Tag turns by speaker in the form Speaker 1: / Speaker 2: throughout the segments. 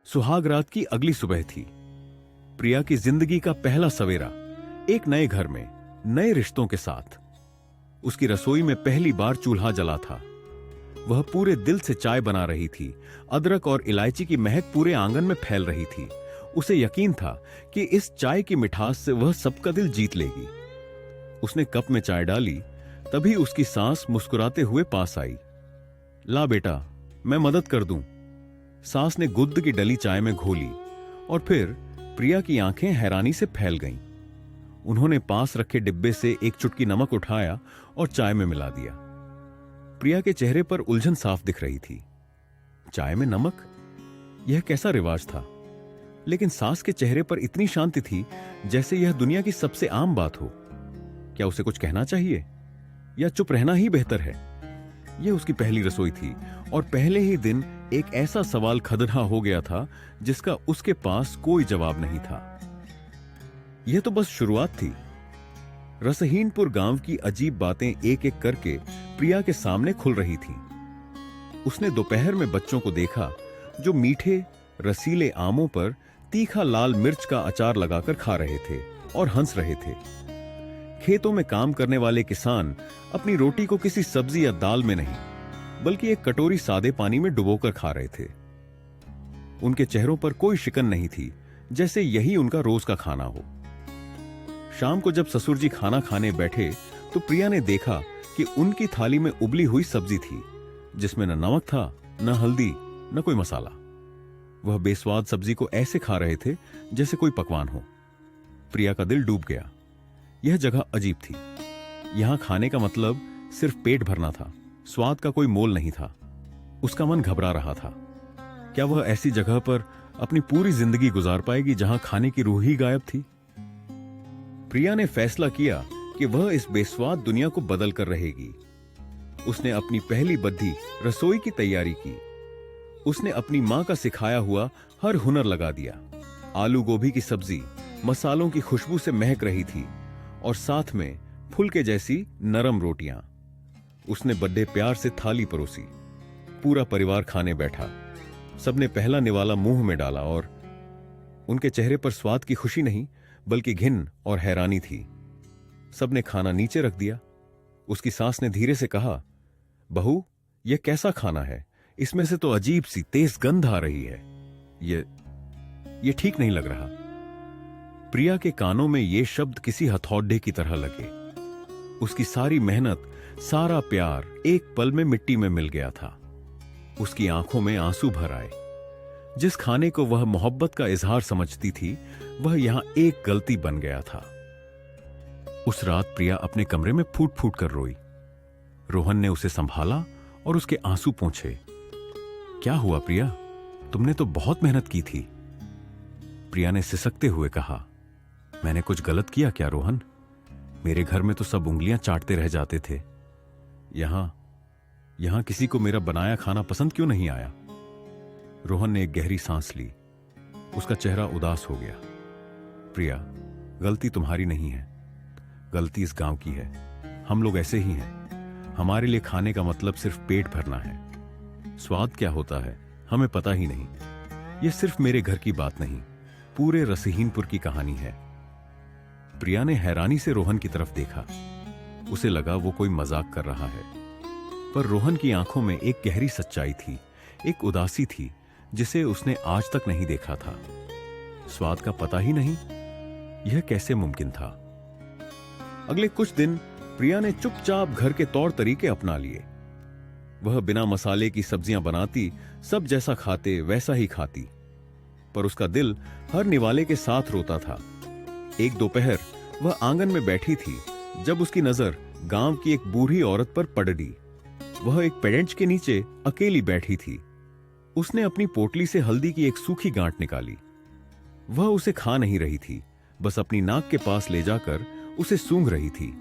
Speaker 1: सुहाग रात की अगली सुबह थी। प्रिया की जिंदगी का पहला सवेरा, एक नए घर में, नए रिश्तों के साथ। उसकी रसोई में पहली बार चूल्हा जला था। वह पूरे दिल से चाय बना रही थी। अदरक और इलायची की महक पूरे आंगन में फैल रही थी। उसे यकीन था कि इस चाय की मिठास से वह सबका दिल जीत लेगी। उसने कप में चाय डाली, तभी उसकी सास मुस्कुराते हुए पास आई। ला बेटा, मैं मदद कर दूं। सास ने गुद्द की डली चाय में घोली और फिर प्रिया की आंखें हैरानी से फैल गईं। उन्होंने पास रखे डिब्बे से एक चुटकी नमक उठाया और चाय में मिला दिया। प्रिया के चेहरे पर उलझन साफ दिख रही थी। चाय में नमक, यह कैसा रिवाज था? लेकिन सास के चेहरे पर इतनी शांति थी जैसे यह दुनिया की सबसे आम बात हो। क्या उसे कुछ कहना चाहिए या चुप रहना ही बेहतर है? यह उसकी पहली रसोई थी और पहले ही दिन एक ऐसा सवाल खदड़ा हो गया था जिसका उसके पास कोई जवाब नहीं था। यह तो बस शुरुआत थी। रसहीनपुर गांव की अजीब बातें एक एक करके प्रिया के सामने खुल रही थीं। उसने दोपहर में बच्चों को देखा जो मीठे रसीले आमों पर तीखा लाल मिर्च का अचार लगाकर खा रहे थे और हंस रहे थे। खेतों में काम करने वाले किसान अपनी रोटी को किसी सब्जी या दाल में नहीं, बल्कि एक कटोरी सादे पानी में डुबोकर खा रहे थे। उनके चेहरों पर कोई शिकन नहीं थी, जैसे यही उनका रोज का खाना हो। शाम को जब ससुर जी खाना खाने बैठे तो प्रिया ने देखा कि उनकी थाली में उबली हुई सब्जी थी, जिसमें न नमक था, न हल्दी, न कोई मसाला। वह बेस्वाद सब्जी को ऐसे खा रहे थे जैसे कोई पकवान हो। प्रिया का दिल डूब गया। यह जगह अजीब थी। यहां खाने का मतलब सिर्फ पेट भरना था, स्वाद का कोई मोल नहीं था। उसका मन घबरा रहा था। क्या वह ऐसी जगह पर अपनी पूरी जिंदगी गुजार पाएगी जहां खाने की रूह ही गायब थी? प्रिया ने फैसला किया कि वह इस बेस्वाद दुनिया को बदल कर रहेगी। उसने अपनी पहली बद्धी रसोई की तैयारी की। उसने अपनी मां का सिखाया हुआ हर हुनर लगा दिया। आलू गोभी की सब्जी मसालों की खुशबू से महक रही थी और साथ में फुलके जैसी नरम रोटियां। उसने बड़े प्यार से थाली परोसी। पूरा परिवार खाने बैठा। सबने पहला निवाला मुंह में डाला और उनके चेहरे पर स्वाद की खुशी नहीं, बल्कि घिन और हैरानी थी। सबने खाना नीचे रख दिया। उसकी सास ने धीरे से कहा, बहू, यह कैसा खाना है? इसमें से तो अजीब सी तेज गंध आ रही है। ये ठीक नहीं लग रहा। प्रिया के कानों में ये शब्द किसी हथौड़े की तरह लगे। उसकी सारी मेहनत, सारा प्यार एक पल में मिट्टी में मिल गया था। उसकी आंखों में आंसू भर आए। जिस खाने को वह मोहब्बत का इजहार समझती थी, वह यहां एक गलती बन गया था। उस रात प्रिया अपने कमरे में फूट फूट कर रोई। रोहन ने उसे संभाला और उसके आंसू पोंछे। क्या हुआ प्रिया? तुमने तो बहुत मेहनत की थी। प्रिया ने सिसकते हुए कहा, मैंने कुछ गलत किया क्या रोहन? मेरे घर में तो सब उंगलियां चाटते रह जाते थे। यहां किसी को मेरा बनाया खाना पसंद क्यों नहीं आया? रोहन ने एक गहरी सांस ली। उसका चेहरा उदास हो गया। प्रिया, गलती तुम्हारी नहीं है, गलती इस गांव की है। हम लोग ऐसे ही हैं। हमारे लिए खाने का मतलब सिर्फ पेट भरना है। स्वाद क्या होता है हमें पता ही नहीं। यह सिर्फ मेरे घर की बात नहीं, पूरे रसहीनपुर की कहानी है। प्रिया ने हैरानी से रोहन की तरफ देखा। उसे लगा वो कोई मजाक कर रहा है, पर रोहन की आंखों में एक गहरी सच्चाई थी, एक उदासी थी जिसे उसने आज तक नहीं देखा था। स्वाद का पता ही नहीं, यह कैसे मुमकिन था? अगले कुछ दिन प्रिया ने चुपचाप घर के तौर तरीके अपना लिए। वह बिना मसाले की सब्जियां बनाती, सब जैसा खाते वैसा ही खाती, पर उसका दिल हर निवाले के साथ रोता था। एक दोपहर वह आंगन में बैठी थी जब उसकी नजर गांव की एक बूढ़ी औरत पर पड़ गई। वह एक पेड़ेंच के नीचे अकेली बैठी थी। उसने अपनी पोटली से हल्दी की एक सूखी गांठ निकाली। वह उसे खा नहीं रही थी, बस अपनी नाक के पास ले जाकर उसे सूंघ रही थी।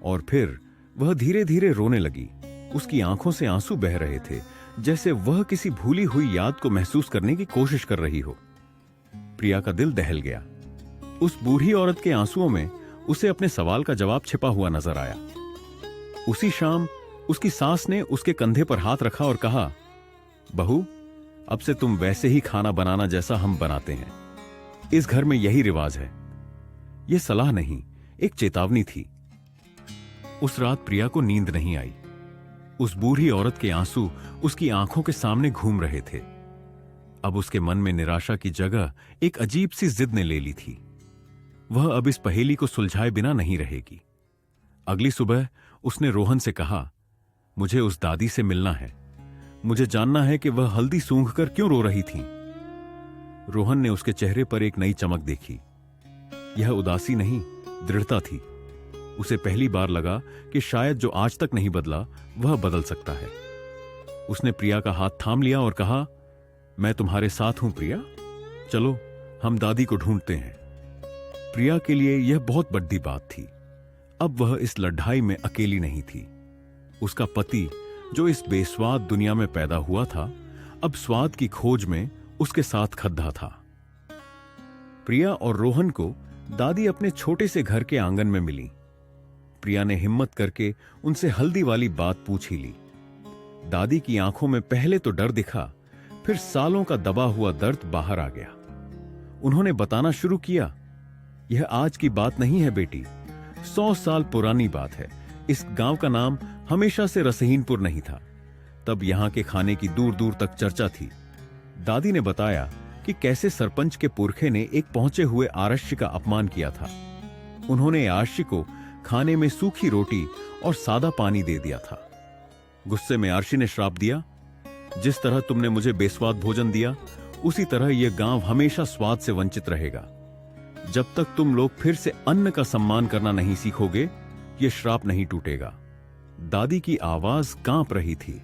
Speaker 1: और फिर वह धीरे धीरे रोने लगी। उसकी आंखों से आंसू बह रहे थे, जैसे वह किसी भूली हुई याद को महसूस करने की कोशिश कर रही हो। प्रिया का दिल दहल गया। उस बूढ़ी औरत के आंसुओं में उसे अपने सवाल का जवाब छिपा हुआ नजर आया। उसी शाम उसकी सास ने उसके कंधे पर हाथ रखा और कहा, बहू, अब से तुम वैसे ही खाना बनाना जैसा हम बनाते हैं। इस घर में यही रिवाज है। यह सलाह नहीं, एक चेतावनी थी। उस रात प्रिया को नींद नहीं आई। उस बूढ़ी औरत के आंसू उसकी आंखों के सामने घूम रहे थे। अब उसके मन में निराशा की जगह एक अजीब सी जिद ने ले ली थी। वह अब इस पहेली को सुलझाए बिना नहीं रहेगी। अगली सुबह उसने रोहन से कहा, मुझे उस दादी से मिलना है। मुझे जानना है कि वह हल्दी सूंघकर क्यों रो रही थी। रोहन ने उसके चेहरे पर एक नई चमक देखी। यह उदासी नहीं, दृढ़ता थी। उसे पहली बार लगा कि शायद जो आज तक नहीं बदला वह बदल सकता है। उसने प्रिया का हाथ थाम लिया और कहा, मैं तुम्हारे साथ हूं प्रिया, चलो हम दादी को ढूंढते हैं। प्रिया के लिए यह बहुत बड़ी बात थी। अब वह इस लड़ाई में अकेली नहीं थी। उसका पति, जो इस बेस्वाद दुनिया में पैदा हुआ था, अब स्वाद की खोज में उसके साथ खद्दा था। प्रिया और रोहन को दादी अपने छोटे से घर के आंगन में मिली। प्रिया ने हिम्मत करके उनसे हल्दी वाली बात पूछ ही ली। दादी की आंखों में पहले तो डर दिखा, फिर सालों का दबा हुआ दर्द बाहर आ गया। उन्होंने बताना शुरू किया, यह आज की बात नहीं है बेटी, 100 साल पुरानी बात है। इस गांव का नाम हमेशा से रसहीनपुर नहीं था। तब यहां के खाने की दूर दूर तक चर्चा थी। दादी ने बताया कि कैसे सरपंच के पुरखे ने एक पहुंचे हुए आरश्य का अपमान किया था। उन्होंने आरश्य को खाने में सूखी रोटी और सादा पानी दे दिया था। गुस्से में आरशी ने श्राप दिया, जिस तरह तुमने मुझे बेस्वाद भोजन दिया, उसी तरह यह गांव हमेशा स्वाद से वंचित रहेगा। जब तक तुम लोग फिर से अन्न का सम्मान करना नहीं सीखोगे, यह श्राप नहीं टूटेगा। दादी की आवाज कांप रही थी।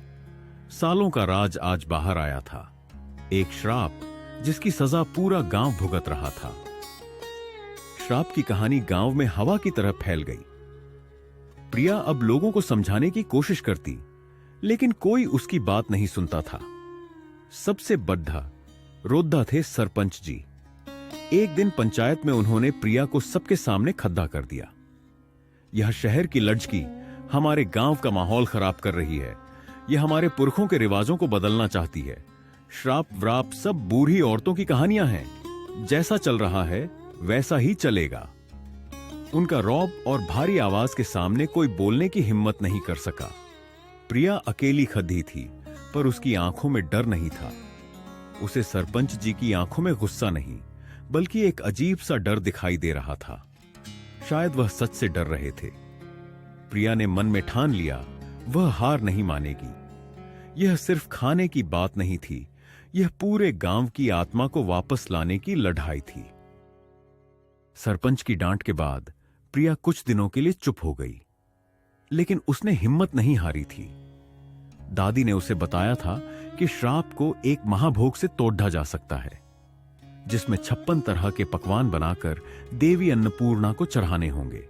Speaker 1: सालों का राज आज बाहर आया था। एक श्राप जिसकी सजा पूरा गांव भुगत रहा था। श्राप की कहानी गांव में हवा की तरह फैल गई। प्रिया अब लोगों को समझाने की कोशिश करती, लेकिन कोई उसकी बात नहीं सुनता था। सबसे बड्ढा रोद्दा थे सरपंच जी। एक दिन पंचायत में उन्होंने प्रिया को सबके सामने खद्दा कर दिया। यह शहर की लड़की हमारे गांव का माहौल खराब कर रही है। यह हमारे पुरखों के रिवाजों को बदलना चाहती है। श्राप व्राप सब बूढ़ी औरतों की कहानियां हैं। जैसा चल रहा है वैसा ही चलेगा। उनका रौब और भारी आवाज के सामने कोई बोलने की हिम्मत नहीं कर सका। प्रिया अकेली खद्दी थी, पर उसकी आंखों में डर नहीं था। उसे सरपंच जी की आंखों में गुस्सा नहीं, बल्कि एक अजीब सा डर दिखाई दे रहा था। शायद वह सच से डर रहे थे। प्रिया ने मन में ठान लिया, वह हार नहीं मानेगी। यह सिर्फ खाने की बात नहीं थी, यह पूरे गांव की आत्मा को वापस लाने की लड़ाई थी। सरपंच की डांट के बाद प्रिया कुछ दिनों के लिए चुप हो गई, लेकिन उसने हिम्मत नहीं हारी थी। दादी ने उसे बताया था कि श्राप को एक महाभोग से तोड़ा जा सकता है, जिसमें 56 तरह के पकवान बनाकर देवी अन्नपूर्णा को चढ़ाने होंगे।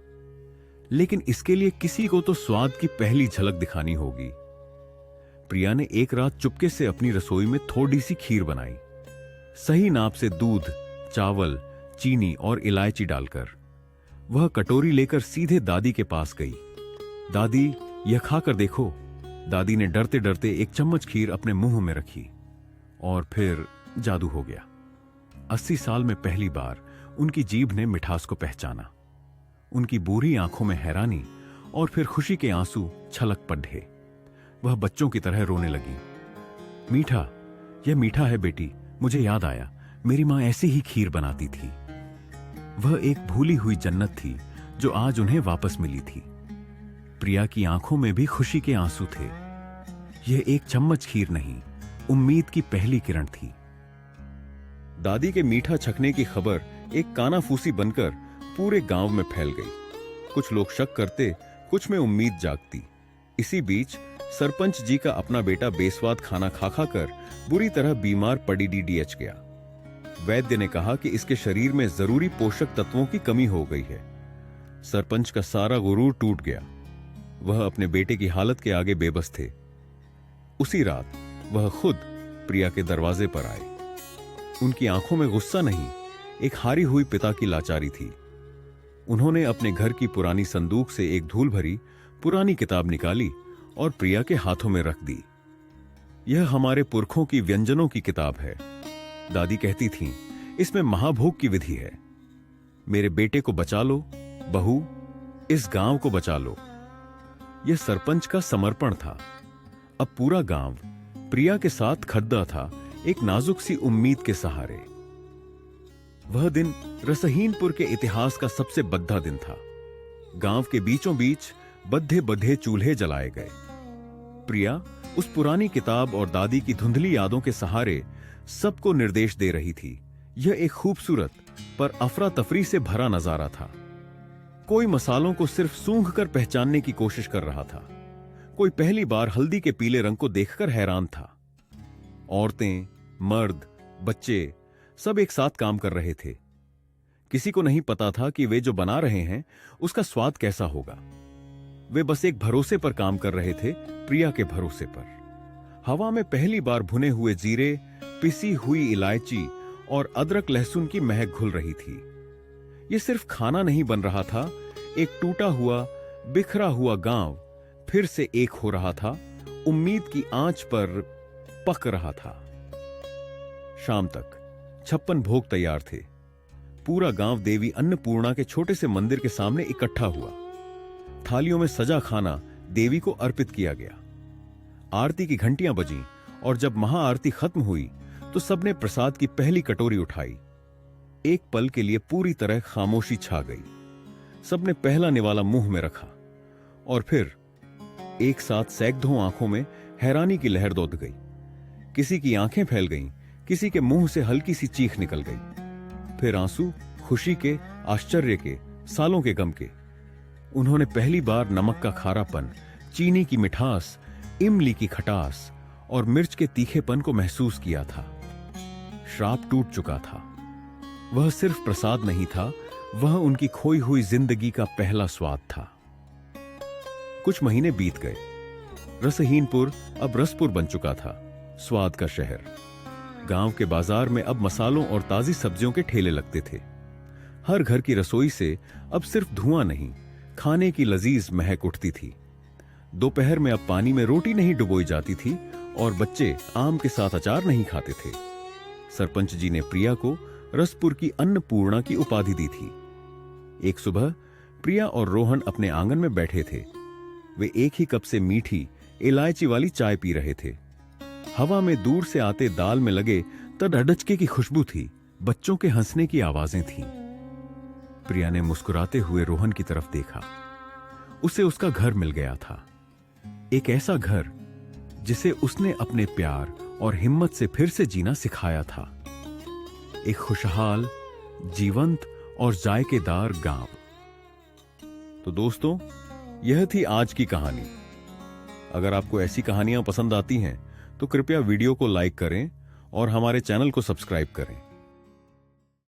Speaker 1: लेकिन इसके लिए किसी को तो स्वाद की पहली झलक दिखानी होगी। प्रिया ने एक रात चुपके से अपनी रसोई में थोड़ी सी खीर बनाई, सही नाप से दूध, चावल, चीनी और इलायची डालकर। वह कटोरी लेकर सीधे दादी के पास गई। दादी, यह खाकर देखो। दादी ने डरते डरते एक चम्मच खीर अपने मुंह में रखी और फिर जादू हो गया। 80 साल में पहली बार उनकी जीभ ने मिठास को पहचाना। उनकी बूढ़ी आंखों में हैरानी और फिर खुशी के आंसू छलक पड़े। वह बच्चों की तरह रोने लगी। मीठा, यह मीठा है बेटी। मुझे याद आया, मेरी मां ऐसी ही खीर बनाती थी। वह एक भूली हुई जन्नत थी जो आज उन्हें वापस मिली थी। प्रिया की आंखों में भी खुशी के आंसू थे। यह एक चम्मच खीर नहीं, उम्मीद की पहली किरण थी। दादी के मीठा छकने की खबर एक कानाफूसी बनकर पूरे गांव में फैल गई। कुछ लोग शक करते, कुछ में उम्मीद जागती। इसी बीच सरपंच जी का अपना बेटा बेस्वाद खाना खा खाकर बुरी तरह बीमार पड़ी डीडीएच गया। वैद्य ने कहा कि इसके शरीर में जरूरी पोषक तत्वों की कमी हो गई है। सरपंच का सारा गुरूर टूट गया। वह अपने बेटे की हालत के आगे बेबस थे। उसी रात वह खुद प्रिया के दरवाजे पर आए। उनकी आंखों में गुस्सा नहीं, एक हारी हुई पिता की लाचारी थी। उन्होंने अपने घर की पुरानी संदूक से एक धूल भरी पुरानी किताब निकाली और प्रिया के हाथों में रख दी। यह हमारे पुरखों की व्यंजनों की किताब है। दादी कहती थीं, इसमें महाभोग की विधि है। मेरे बेटे को बचा लो, बहू, इस गांव को बचा लो। यह सरपंच का समर्पण था। अब पूरा गांव प्रिया के साथ खड़ा था, एक नाजुक सी उम्मीद के सहारे। वह दिन रसहीनपुर के इतिहास का सबसे बद्धा दिन था। गांव के बीचों बीच बद्धे बद्धे चूल्हे जलाए गए। प्रिया उस पुरानी किताब और दादी की धुंधली यादों के सहारे सबको निर्देश दे रही थी। यह एक खूबसूरत पर अफरा तफरी से भरा नजारा था। कोई मसालों को सिर्फ सूंघ कर पहचानने की कोशिश कर रहा था, कोई पहली बार हल्दी के पीले रंग को देखकर हैरान था। औरतें, मर्द, बच्चे सब एक साथ काम कर रहे थे। किसी को नहीं पता था कि वे जो बना रहे हैं उसका स्वाद कैसा होगा। वे बस एक भरोसे पर काम कर रहे थे, प्रिया के भरोसे पर। हवा में पहली बार भुने हुए जीरे, पिसी हुई इलायची और अदरक लहसुन की महक घुल रही थी। यह सिर्फ खाना नहीं बन रहा था, एक टूटा हुआ, बिखरा हुआ गांव फिर से एक हो रहा था, उम्मीद की आंच पर पक रहा था। शाम तक 56 भोग तैयार थे। पूरा गांव देवी अन्नपूर्णा के छोटे से मंदिर के सामने इकट्ठा हुआ। थालियों में सजा खाना देवी को अर्पित किया गया। आरती की घंटियां बजीं और जब महाआरती खत्म हुई तो सबने प्रसाद की पहली कटोरी उठाई। एक पल के लिए पूरी तरह खामोशी छा गई। सबने पहला निवाला मुंह में रखा और फिर एक साथ सैकड़ों आंखों में हैरानी की लहर दौड़ गई। किसी की आंखें फैल गईं, किसी के मुंह से हल्की सी चीख निकल गई। फिर आंसू, खुशी के, आश्चर्य के, सालों के गम के। उन्होंने पहली बार नमक का खारापन, चीनी की मिठास, इमली की खटास और मिर्च के तीखेपन को महसूस किया था। श्राप टूट चुका था। वह सिर्फ प्रसाद नहीं था, वह उनकी खोई हुई जिंदगी का पहला स्वाद था। कुछ महीने बीत गए। रसहीनपुर अब रसपुर बन चुका था, स्वाद का शहर। गांव के बाजार में अब मसालों और ताजी सब्जियों के ठेले लगते थे। हर घर की रसोई से अब सिर्फ धुआं नहीं, खाने की लजीज महक उठती थी। दोपहर में अब पानी में रोटी नहीं डुबोई जाती थी और बच्चे आम के साथ अचार नहीं खाते थे। सरपंच जी ने प्रिया को रसपुर की अन्नपूर्णा की उपाधि दी थी। एक सुबह प्रिया और रोहन अपने आंगन में बैठे थे। वे एक ही कप से मीठी इलायची वाली चाय पी रहे थे। हवा में दूर से आते दाल में लगे तड़अड़चके की खुशबू थी, बच्चों के हंसने की आवाजें थीं। प्रिया ने मुस्कुराते हुए रोहन की तरफ देखा। उसे उसका घर मिल गया था, एक ऐसा घर जिसे उसने अपने प्यार और हिम्मत से फिर से जीना सिखाया था। एक खुशहाल, जीवंत और जायकेदार गांव। तो दोस्तों, यह थी आज की कहानी। अगर आपको ऐसी कहानियां पसंद आती हैं तो कृपया वीडियो को लाइक करें और हमारे चैनल को सब्सक्राइब करें।